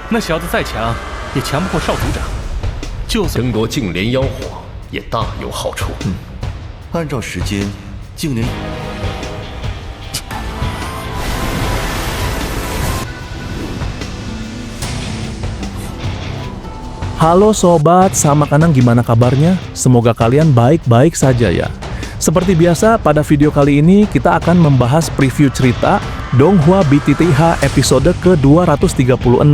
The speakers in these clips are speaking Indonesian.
那小子再强，也强不过少族长。就算争夺净莲妖火也大有好处。按照时间，净莲。Halo sobat, sama Kanang gimana kabarnya? Semoga kalian baik-baik saja ya. Seperti biasa, pada video kali ini kita akan membahas preview cerita Donghua BTTH episode ke-236.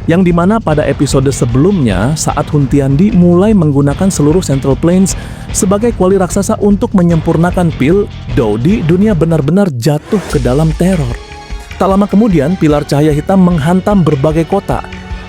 Yang dimana pada episode sebelumnya, saat Hun Tiandi mulai menggunakan seluruh Central Plains sebagai kuali raksasa untuk menyempurnakan pil, Dodi dunia benar-benar jatuh ke dalam teror. Tak lama kemudian, pilar cahaya hitam menghantam berbagai kota.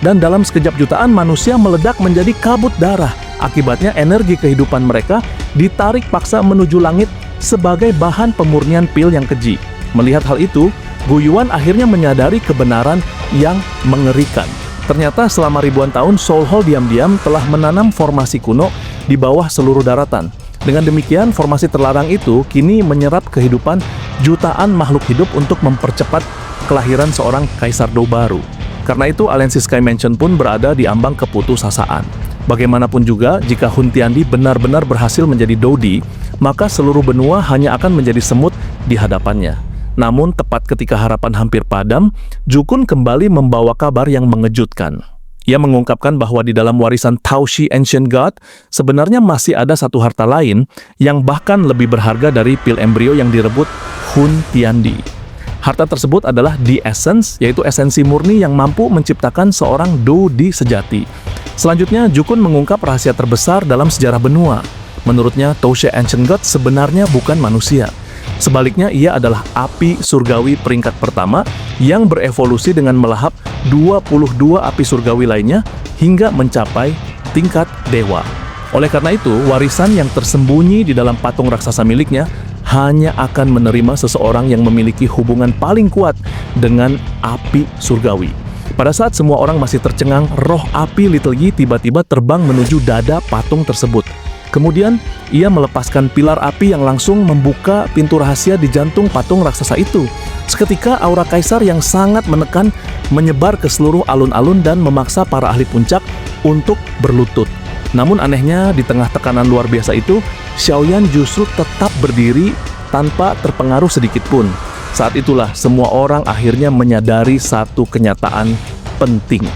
Dan dalam sekejap jutaan manusia meledak menjadi kabut darah. Akibatnya energi kehidupan mereka ditarik paksa menuju langit sebagai bahan pemurnian pil yang keji. Melihat hal itu, Gu Yuan akhirnya menyadari kebenaran yang mengerikan. Ternyata selama ribuan tahun Soul Hall diam-diam telah menanam formasi kuno di bawah seluruh daratan. Dengan demikian, formasi terlarang itu kini menyerap kehidupan jutaan makhluk hidup untuk mempercepat kelahiran seorang Kaisar Dou baru. Karena itu, aliansi Sky Mansion pun berada di ambang keputusasaan. Bagaimanapun juga, jika Hun Tiandi benar-benar berhasil menjadi Dodi, maka seluruh benua hanya akan menjadi semut di hadapannya. Namun, tepat ketika harapan hampir padam, Jukun kembali membawa kabar yang mengejutkan. Ia mengungkapkan bahwa di dalam warisan Taoshi Ancient God, sebenarnya masih ada satu harta lain yang bahkan lebih berharga dari pil embrio yang direbut Hun Tiandi. Harta tersebut adalah The Essence, yaitu esensi murni yang mampu menciptakan seorang Dodi sejati. Selanjutnya, Jukun mengungkap rahasia terbesar dalam sejarah benua. Menurutnya, Taoshi Ancient God sebenarnya bukan manusia. Sebaliknya, ia adalah api surgawi peringkat pertama yang berevolusi dengan melahap 22 api surgawi lainnya hingga mencapai tingkat dewa. Oleh karena itu, warisan yang tersembunyi di dalam patung raksasa miliknya hanya akan menerima seseorang yang memiliki hubungan paling kuat dengan api surgawi. Pada saat semua orang masih tercengang, roh api Little Yi tiba-tiba terbang menuju dada patung tersebut. Kemudian, ia melepaskan pilar api yang langsung membuka pintu rahasia di jantung patung raksasa itu. Seketika, aura kaisar yang sangat menekan menyebar ke seluruh alun-alun dan memaksa para ahli puncak untuk berlutut. Namun anehnya, di tengah tekanan luar biasa itu, Xiaoyan justru tetap berdiri tanpa terpengaruh sedikit pun. Saat itulah semua orang akhirnya menyadari satu kenyataan penting.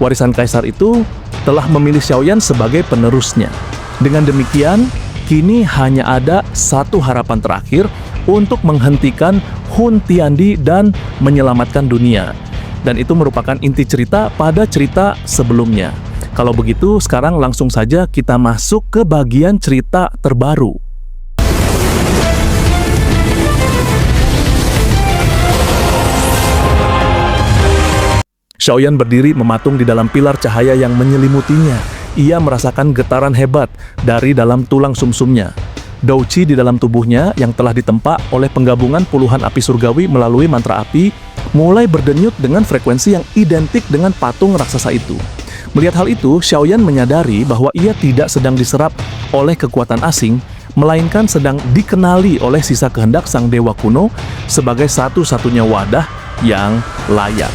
Warisan kaisar itu telah memilih Xiaoyan sebagai penerusnya. Dengan demikian, kini hanya ada satu harapan terakhir untuk menghentikan Hun Tiandi dan menyelamatkan dunia. Dan itu merupakan inti cerita pada cerita sebelumnya. Kalau begitu, sekarang langsung saja kita masuk ke bagian cerita terbaru. Xiaoyan berdiri mematung di dalam pilar cahaya yang menyelimutinya. Ia merasakan getaran hebat dari dalam tulang sumsumnya. Douqi di dalam tubuhnya yang telah ditempa oleh penggabungan puluhan api surgawi melalui mantra api mulai berdenyut dengan frekuensi yang identik dengan patung raksasa itu. Melihat hal itu, Xiaoyan menyadari bahwa ia tidak sedang diserap oleh kekuatan asing, melainkan sedang dikenali oleh sisa kehendak sang dewa kuno sebagai satu-satunya wadah yang layak.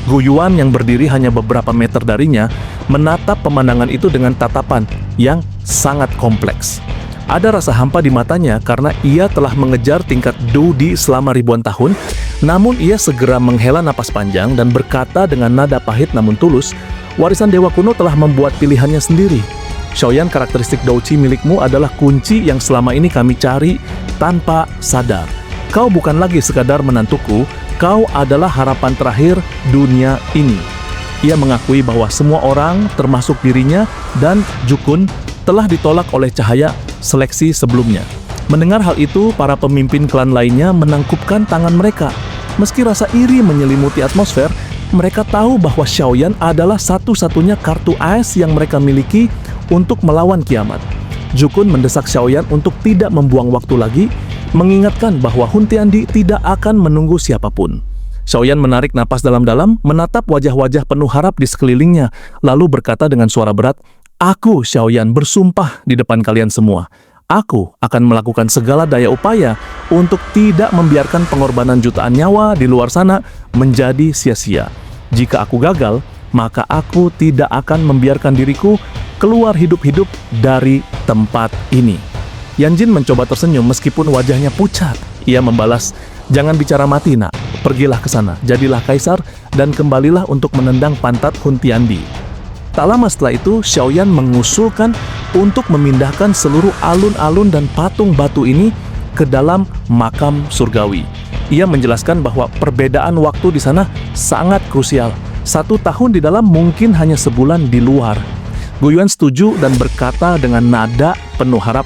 Gu Yuan yang berdiri hanya beberapa meter darinya menatap pemandangan itu dengan tatapan yang sangat kompleks. Ada rasa hampa di matanya karena ia telah mengejar tingkat Dodi selama ribuan tahun, namun ia segera menghela napas panjang dan berkata dengan nada pahit namun tulus, "Warisan dewa kuno telah membuat pilihannya sendiri. Xiaoyan, karakteristik Douqi milikmu adalah kunci yang selama ini kami cari tanpa sadar. Kau bukan lagi sekadar menantuku, kau adalah harapan terakhir dunia ini." Ia mengakui bahwa semua orang, termasuk dirinya dan Jukun, telah ditolak oleh cahaya seleksi sebelumnya. Mendengar hal itu, para pemimpin klan lainnya menangkupkan tangan mereka. Meski rasa iri menyelimuti atmosfer, mereka tahu bahwa Xiaoyan adalah satu-satunya kartu AS yang mereka miliki untuk melawan kiamat. Jukun mendesak Xiaoyan untuk tidak membuang waktu lagi, mengingatkan bahwa Hun Tiandi tidak akan menunggu siapapun. Xiaoyan menarik napas dalam-dalam, menatap wajah-wajah penuh harap di sekelilingnya, lalu berkata dengan suara berat, "Aku, Xiaoyan, bersumpah di depan kalian semua. Aku akan melakukan segala daya upaya untuk tidak membiarkan pengorbanan jutaan nyawa di luar sana menjadi sia-sia. Jika aku gagal, maka aku tidak akan membiarkan diriku keluar hidup-hidup dari tempat ini. Yanjin mencoba tersenyum meskipun wajahnya pucat. Ia membalas, "Jangan bicara mati, nak. Pergilah ke sana, jadilah kaisar, dan kembalilah untuk menendang pantat Hun Tiandi." Tak lama setelah itu, Xiaoyan mengusulkan untuk memindahkan seluruh alun-alun dan patung batu ini ke dalam makam surgawi. Ia menjelaskan bahwa perbedaan waktu di sana sangat krusial. 1 tahun di dalam mungkin hanya sebulan di luar. Gu Yuan setuju dan berkata dengan nada penuh harap,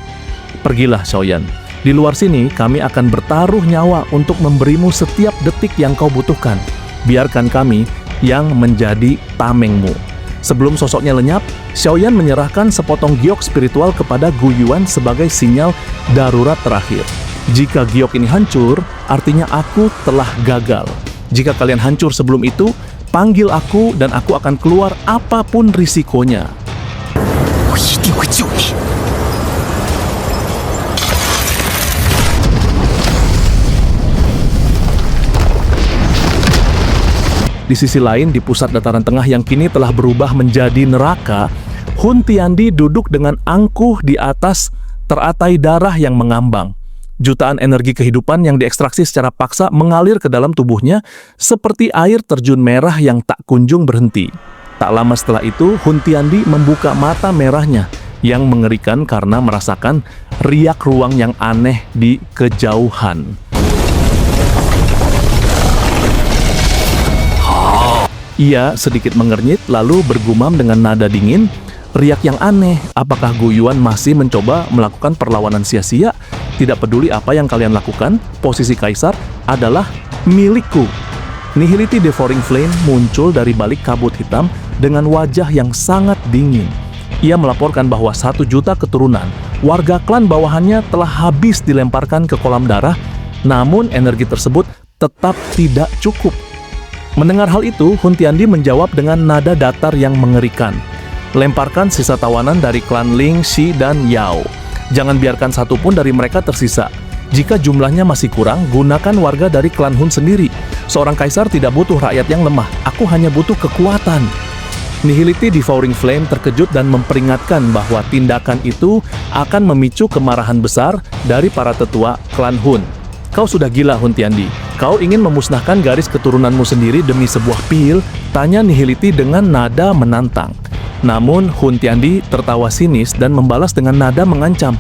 "Pergilah, Xiaoyan. Di luar sini kami akan bertaruh nyawa untuk memberimu setiap detik yang kau butuhkan. Biarkan kami yang menjadi tamengmu." Sebelum sosoknya lenyap, Xiaoyan menyerahkan sepotong giok spiritual kepada Gu Yuan sebagai sinyal darurat terakhir. "Jika giok ini hancur, artinya aku telah gagal. Jika kalian hancur sebelum itu, panggil aku dan aku akan keluar apapun risikonya." 我一定会救你。 Di sisi lain, di pusat dataran tengah yang kini telah berubah menjadi neraka, Hun Tiandi duduk dengan angkuh di atas teratai darah yang mengambang. Jutaan energi kehidupan yang diekstraksi secara paksa mengalir ke dalam tubuhnya seperti air terjun merah yang tak kunjung berhenti. Tak lama setelah itu, Hun Tiandi membuka mata merahnya yang mengerikan karena merasakan riak ruang yang aneh di kejauhan. Ia sedikit mengernyit lalu bergumam dengan nada dingin, "Riak yang aneh, apakah Gu Yuan masih mencoba melakukan perlawanan sia-sia? Tidak peduli apa yang kalian lakukan, posisi kaisar adalah milikku." Nihility Devouring Flame muncul dari balik kabut hitam dengan wajah yang sangat dingin. Ia melaporkan bahwa 1 juta keturunan warga klan bawahannya telah habis dilemparkan ke kolam darah, namun energi tersebut tetap tidak cukup. Mendengar hal itu, Hun Tiandi menjawab dengan nada datar yang mengerikan. "Lemparkan sisa tawanan dari klan Ling, Shi, dan Yao. Jangan biarkan satu pun dari mereka tersisa. Jika jumlahnya masih kurang, gunakan warga dari klan Hun sendiri. Seorang kaisar tidak butuh rakyat yang lemah. Aku hanya butuh kekuatan." Nihility Devouring Flame terkejut dan memperingatkan bahwa tindakan itu akan memicu kemarahan besar dari para tetua klan Hun. "Kau sudah gila, Hun Tiandi. Kau ingin memusnahkan garis keturunanmu sendiri demi sebuah pil?" tanya Nihility dengan nada menantang. Namun Hun Tiandi tertawa sinis dan membalas dengan nada mengancam,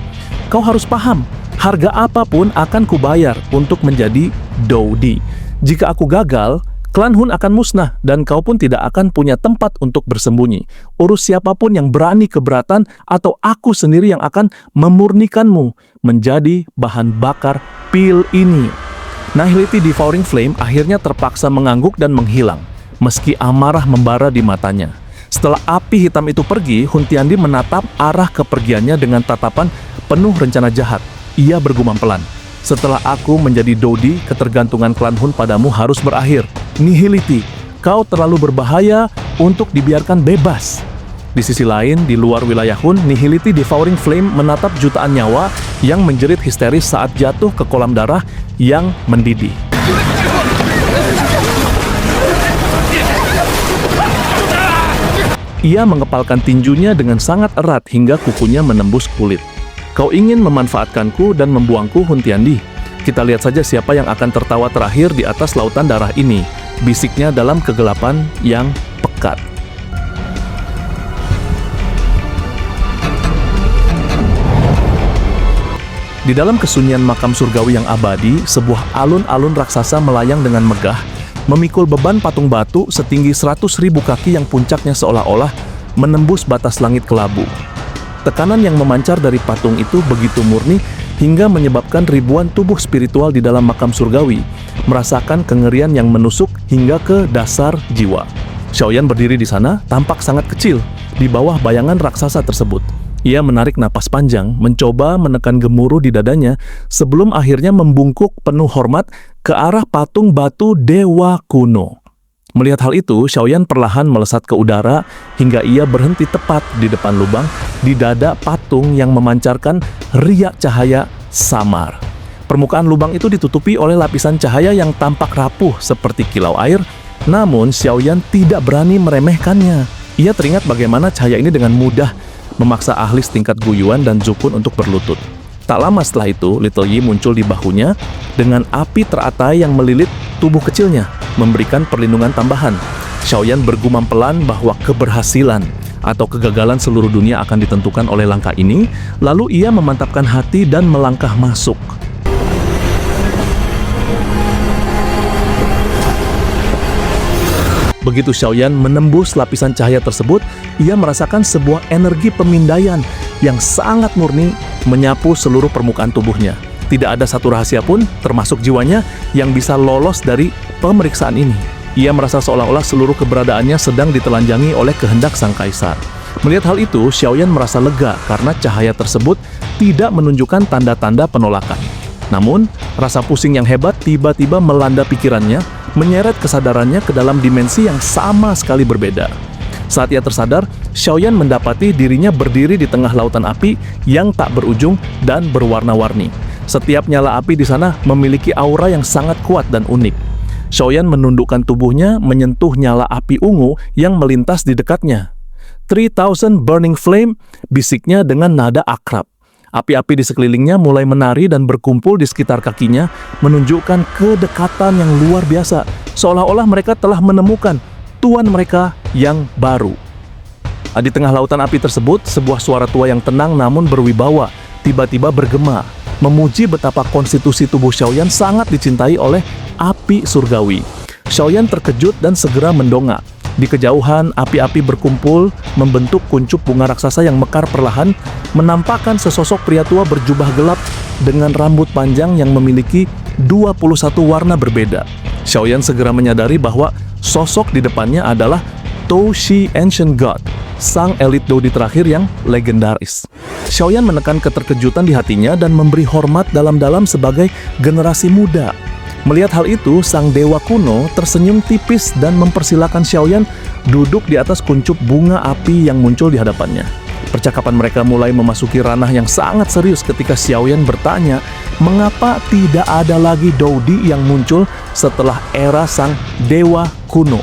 "Kau harus paham, harga apapun akan kubayar untuk menjadi Doudi. Jika aku gagal, klan Hun akan musnah dan kau pun tidak akan punya tempat untuk bersembunyi. Urus siapapun yang berani keberatan atau aku sendiri yang akan memurnikanmu menjadi bahan bakar pil ini." Nihility Devouring Flame akhirnya terpaksa mengangguk dan menghilang, meski amarah membara di matanya. Setelah api hitam itu pergi, Hun Tiandi menatap arah kepergiannya dengan tatapan penuh rencana jahat. Ia bergumam pelan, "Setelah aku menjadi Doudi, ketergantungan klan Hun padamu harus berakhir. Nihility, kau terlalu berbahaya untuk dibiarkan bebas." Di sisi lain, di luar wilayah Hun, Nihility Devouring Flame menatap jutaan nyawa yang menjerit histeris saat jatuh ke kolam darah yang mendidih. Ia mengepalkan tinjunya dengan sangat erat hingga kukunya menembus kulit. "Kau ingin memanfaatkanku dan membuangku, Hun Tiandi? Kita lihat saja siapa yang akan tertawa terakhir di atas lautan darah ini," bisiknya dalam kegelapan yang pekat. Di dalam kesunyian makam surgawi yang abadi, sebuah alun-alun raksasa melayang dengan megah, memikul beban patung batu setinggi 100.000 kaki yang puncaknya seolah-olah menembus batas langit kelabu. Tekanan yang memancar dari patung itu begitu murni hingga menyebabkan ribuan tubuh spiritual di dalam makam surgawi merasakan kengerian yang menusuk hingga ke dasar jiwa. Xiaoyan berdiri di sana, tampak sangat kecil di bawah bayangan raksasa tersebut. Ia menarik napas panjang, mencoba menekan gemuruh di dadanya sebelum akhirnya membungkuk penuh hormat ke arah patung batu dewa kuno. Melihat hal itu, Xiaoyan perlahan melesat ke udara hingga ia berhenti tepat di depan lubang di dada patung yang memancarkan riak cahaya samar. Permukaan lubang itu ditutupi oleh lapisan cahaya yang tampak rapuh seperti kilau air Namun, Xiaoyan tidak berani meremehkannya. Ia teringat bagaimana cahaya ini dengan mudah memaksa ahli setingkat Gu Yuan dan Zhu Kun untuk berlutut. Tak lama setelah itu, Little Yi muncul di bahunya dengan api teratai yang melilit tubuh kecilnya, memberikan perlindungan tambahan. Xiaoyan bergumam pelan bahwa keberhasilan atau kegagalan seluruh dunia akan ditentukan oleh langkah ini, lalu ia memantapkan hati dan melangkah masuk. Begitu Xiaoyan menembus lapisan cahaya tersebut, ia merasakan sebuah energi pemindaian yang sangat murni menyapu seluruh permukaan tubuhnya. Tidak ada satu rahasia pun, termasuk jiwanya, yang bisa lolos dari pemeriksaan ini. Ia merasa seolah-olah seluruh keberadaannya sedang ditelanjangi oleh kehendak sang kaisar. Melihat hal itu, Xiaoyan merasa lega karena cahaya tersebut tidak menunjukkan tanda-tanda penolakan. Namun, rasa pusing yang hebat tiba-tiba melanda pikirannya, menyeret kesadarannya ke dalam dimensi yang sama sekali berbeda. Saat ia tersadar, Xiaoyan mendapati dirinya berdiri di tengah lautan api yang tak berujung dan berwarna-warni. Setiap nyala api di sana memiliki aura yang sangat kuat dan unik. Xiaoyan menundukkan tubuhnya menyentuh nyala api ungu yang melintas di dekatnya. 3000 burning flame, bisiknya dengan nada akrab. Api-api di sekelilingnya mulai menari dan berkumpul di sekitar kakinya, menunjukkan kedekatan yang luar biasa, seolah-olah mereka telah menemukan tuan mereka yang baru. Di tengah lautan api tersebut, sebuah suara tua yang tenang namun berwibawa tiba-tiba bergema, memuji betapa konstitusi tubuh Xiaoyan sangat dicintai oleh api surgawi. Xiaoyan terkejut dan segera mendongak. Di kejauhan, api-api berkumpul membentuk kuncup bunga raksasa yang mekar perlahan, menampakkan sesosok pria tua berjubah gelap dengan rambut panjang yang memiliki 21 warna berbeda. Xiaoyan segera menyadari bahwa sosok di depannya adalah Dou Shi Ancient God, sang elit Dodi terakhir yang legendaris. Xiaoyan menekan keterkejutan di hatinya dan memberi hormat dalam-dalam sebagai generasi muda. Melihat hal itu, sang dewa kuno tersenyum tipis dan mempersilakan Xiaoyan duduk di atas kuncup bunga api yang muncul di hadapannya. Percakapan mereka mulai memasuki ranah yang sangat serius ketika Xiaoyan bertanya mengapa tidak ada lagi Dodi yang muncul setelah era sang dewa kuno.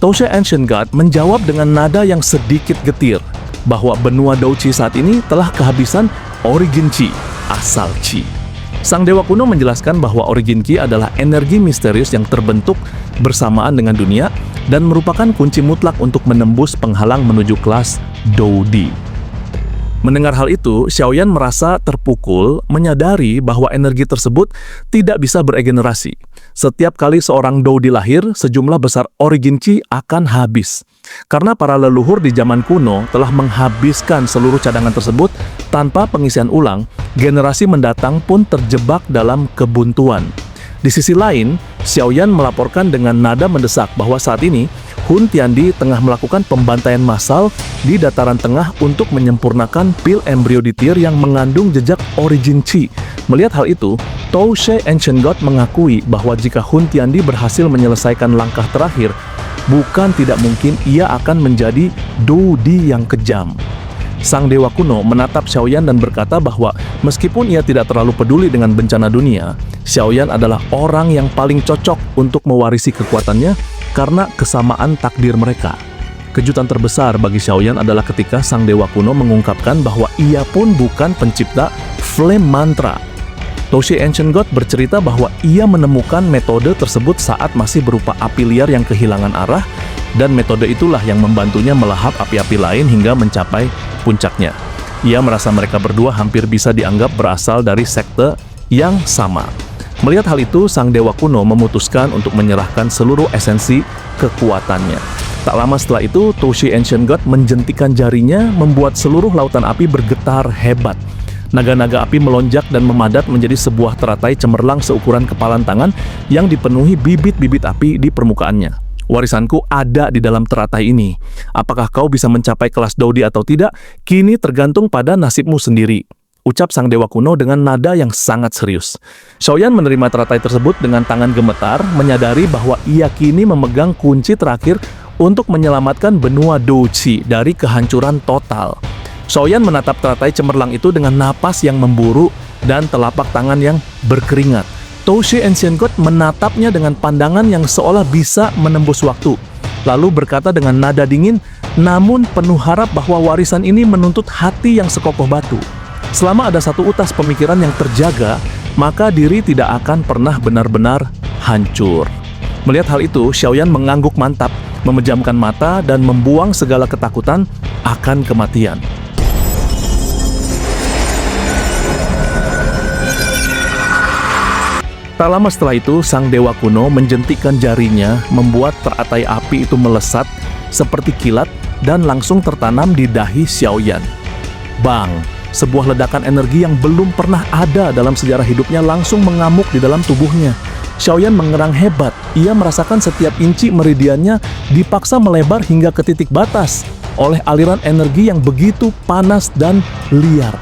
Dou Shi Ancient God menjawab dengan nada yang sedikit getir bahwa benua Dou Qi saat ini telah kehabisan origin Qi, asal Qi. Sang dewa kuno menjelaskan bahwa origin Qi adalah energi misterius yang terbentuk bersamaan dengan dunia dan merupakan kunci mutlak untuk menembus penghalang menuju kelas Dodi. Mendengar hal itu, Xiaoyan merasa terpukul, menyadari bahwa energi tersebut tidak bisa beregenerasi. Setiap kali seorang Dodi lahir, sejumlah besar origin Qi akan habis. Karena para leluhur di zaman kuno telah menghabiskan seluruh cadangan tersebut tanpa pengisian ulang, generasi mendatang pun terjebak dalam kebuntuan. Di sisi lain, Xiaoyan melaporkan dengan nada mendesak bahwa saat ini Hun Tiandi tengah melakukan pembantaian massal di dataran tengah untuk menyempurnakan pil embrio di tir yang mengandung jejak origin Qi. Melihat hal itu, Dou Shi Ancient God mengakui bahwa jika Hun Tiandi berhasil menyelesaikan langkah terakhir, bukan tidak mungkin ia akan menjadi Dodi yang kejam. Sang dewa kuno menatap Xiaoyan dan berkata bahwa meskipun ia tidak terlalu peduli dengan bencana dunia, Xiaoyan adalah orang yang paling cocok untuk mewarisi kekuatannya karena kesamaan takdir mereka. Kejutan terbesar bagi Xiaoyan adalah ketika sang dewa kuno mengungkapkan bahwa ia pun bukan pencipta Flame Mantra. Dou Shi Ancient God bercerita bahwa ia menemukan metode tersebut saat masih berupa api liar yang kehilangan arah, dan metode itulah yang membantunya melahap api-api lain hingga mencapai puncaknya. Ia merasa mereka berdua hampir bisa dianggap berasal dari sekte yang sama. Melihat hal itu, sang dewa kuno memutuskan untuk menyerahkan seluruh esensi kekuatannya. Tak lama setelah itu, Dou Shi Ancient God menjentikan jarinya, membuat seluruh lautan api bergetar hebat. Naga-naga api melonjak dan memadat menjadi sebuah teratai cemerlang seukuran kepalan tangan yang dipenuhi bibit-bibit api di permukaannya. Warisanku ada di dalam teratai ini. Apakah kau bisa mencapai kelas Dodi atau tidak? Kini tergantung pada nasibmu sendiri, ucap sang dewa kuno dengan nada yang sangat serius. Xiaoyan menerima teratai tersebut dengan tangan gemetar, menyadari bahwa ia kini memegang kunci terakhir untuk menyelamatkan benua Dou Qi dari kehancuran total. Xiaoyan menatap teratai cemerlang itu dengan napas yang memburu dan telapak tangan yang berkeringat. Toushi Ancient God menatapnya dengan pandangan yang seolah bisa menembus waktu, lalu berkata dengan nada dingin, namun penuh harap bahwa warisan ini menuntut hati yang sekokoh batu. Selama ada satu utas pemikiran yang terjaga, maka diri tidak akan pernah benar-benar hancur. Melihat hal itu, Xiaoyan mengangguk mantap, memejamkan mata dan membuang segala ketakutan akan kematian. Tak lama setelah itu, sang dewa kuno menjentikkan jarinya, membuat teratai api itu melesat seperti kilat dan langsung tertanam di dahi Xiaoyan. Bang! Sebuah ledakan energi yang belum pernah ada dalam sejarah hidupnya langsung mengamuk di dalam tubuhnya. Xiaoyan mengerang hebat. Ia merasakan setiap inci meridiannya dipaksa melebar hingga ke titik batas oleh aliran energi yang begitu panas dan liar.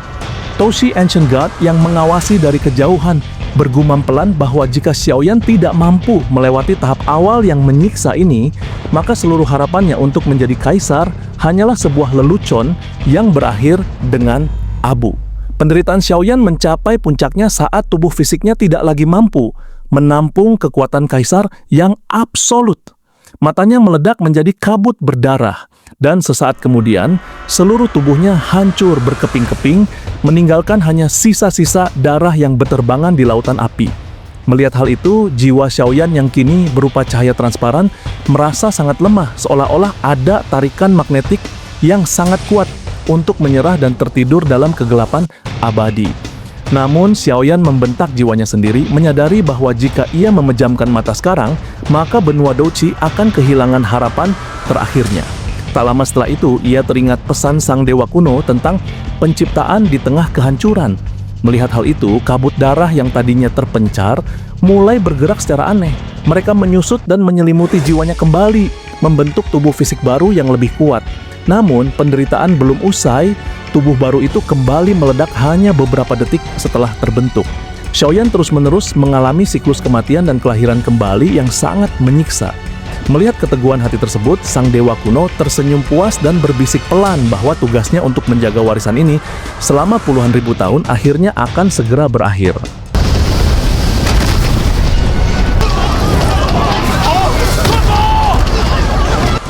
Toushi Ancient God yang mengawasi dari kejauhan bergumam pelan bahwa jika Xiaoyan tidak mampu melewati tahap awal yang menyiksa ini, maka seluruh harapannya untuk menjadi kaisar hanyalah sebuah lelucon yang berakhir dengan abu. Penderitaan Xiaoyan mencapai puncaknya saat tubuh fisiknya tidak lagi mampu menampung kekuatan kaisar yang absolut. Matanya meledak menjadi kabut berdarah, dan sesaat kemudian seluruh tubuhnya hancur berkeping-keping, meninggalkan hanya sisa-sisa darah yang berterbangan di lautan api. Melihat hal itu, jiwa Xiaoyan yang kini berupa cahaya transparan merasa sangat lemah, seolah-olah ada tarikan magnetik yang sangat kuat untuk menyerah dan tertidur dalam kegelapan abadi. Namun Xiaoyan membentak jiwanya sendiri, menyadari bahwa jika ia memejamkan mata sekarang, maka benua Douqi akan kehilangan harapan terakhirnya. Tak lama setelah itu, ia teringat pesan sang dewa kuno tentang penciptaan di tengah kehancuran. Melihat hal itu, kabut darah yang tadinya terpencar mulai bergerak secara aneh. Mereka menyusut dan menyelimuti jiwanya kembali, membentuk tubuh fisik baru yang lebih kuat. Namun, penderitaan belum usai, tubuh baru itu kembali meledak hanya beberapa detik setelah terbentuk. Xiaoyan terus-menerus mengalami siklus kematian dan kelahiran kembali yang sangat menyiksa. Melihat keteguhan hati tersebut, sang dewa kuno tersenyum puas dan berbisik pelan bahwa tugasnya untuk menjaga warisan ini selama puluhan ribu tahun akhirnya akan segera berakhir.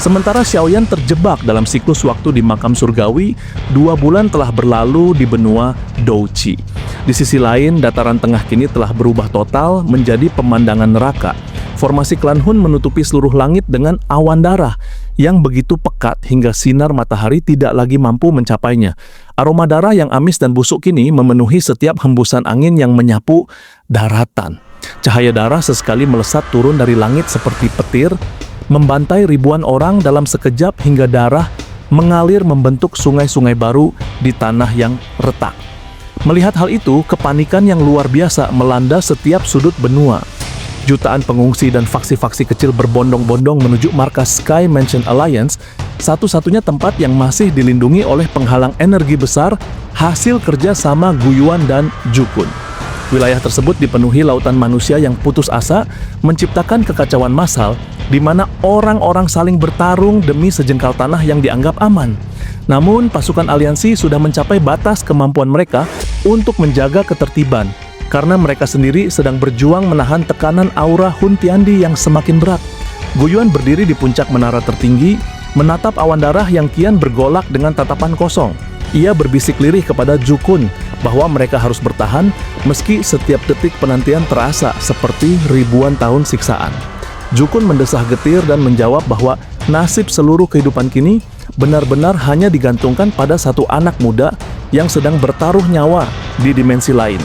Sementara Xiaoyan terjebak dalam siklus waktu di makam surgawi, 2 bulan telah berlalu di benua Douqi. Di sisi lain, dataran tengah kini telah berubah total menjadi pemandangan neraka. Formasi klan Hun menutupi seluruh langit dengan awan darah yang begitu pekat hingga sinar matahari tidak lagi mampu mencapainya. Aroma darah yang amis dan busuk kini memenuhi setiap hembusan angin yang menyapu daratan. Cahaya darah sesekali melesat turun dari langit seperti petir, membantai ribuan orang dalam sekejap hingga darah mengalir membentuk sungai-sungai baru di tanah yang retak. Melihat hal itu, kepanikan yang luar biasa melanda setiap sudut benua. Jutaan pengungsi dan faksi-faksi kecil berbondong-bondong menuju markas Sky Mansion Alliance, satu-satunya tempat yang masih dilindungi oleh penghalang energi besar hasil kerja sama Guyuan dan Jukun. Wilayah tersebut dipenuhi lautan manusia yang putus asa, menciptakan kekacauan massal di mana orang-orang saling bertarung demi sejengkal tanah yang dianggap aman. Namun, pasukan aliansi sudah mencapai batas kemampuan mereka untuk menjaga ketertiban, karena mereka sendiri sedang berjuang menahan tekanan aura Hun Tiandi yang semakin berat. Guyuan berdiri di puncak menara tertinggi, menatap awan darah yang kian bergolak dengan tatapan kosong. Ia berbisik lirih kepada Jukun bahwa mereka harus bertahan meski setiap detik penantian terasa seperti ribuan tahun siksaan. Jukun mendesah getir dan menjawab bahwa nasib seluruh kehidupan kini benar-benar hanya digantungkan pada satu anak muda yang sedang bertaruh nyawa di dimensi lain.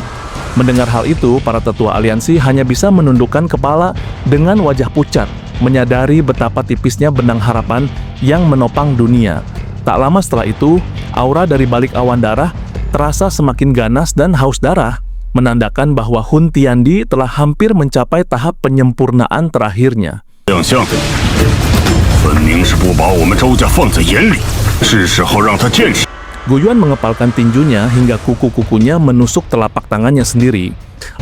Mendengar hal itu, para tetua aliansi hanya bisa menundukkan kepala dengan wajah pucat, menyadari betapa tipisnya benang harapan yang menopang dunia. Tak lama setelah itu, aura dari balik awan darah terasa semakin ganas dan haus darah, menandakan bahwa Hun Tiandi telah hampir mencapai tahap penyempurnaan terakhirnya. Guyuan mengepalkan tinjunya hingga kuku-kukunya menusuk telapak tangannya sendiri.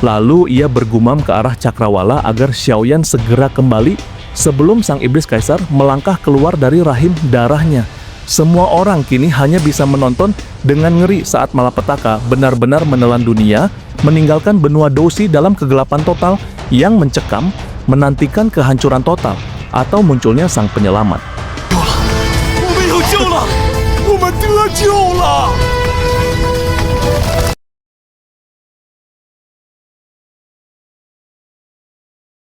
Lalu ia bergumam ke arah Cakrawala agar Xiaoyan segera kembali sebelum sang iblis kaisar melangkah keluar dari rahim darahnya. Semua orang kini hanya bisa menonton dengan ngeri saat malapetaka benar-benar menelan dunia, meninggalkan benua Dosi dalam kegelapan total yang mencekam, menantikan kehancuran total atau munculnya sang penyelamat. 我们有救了！我们得救了！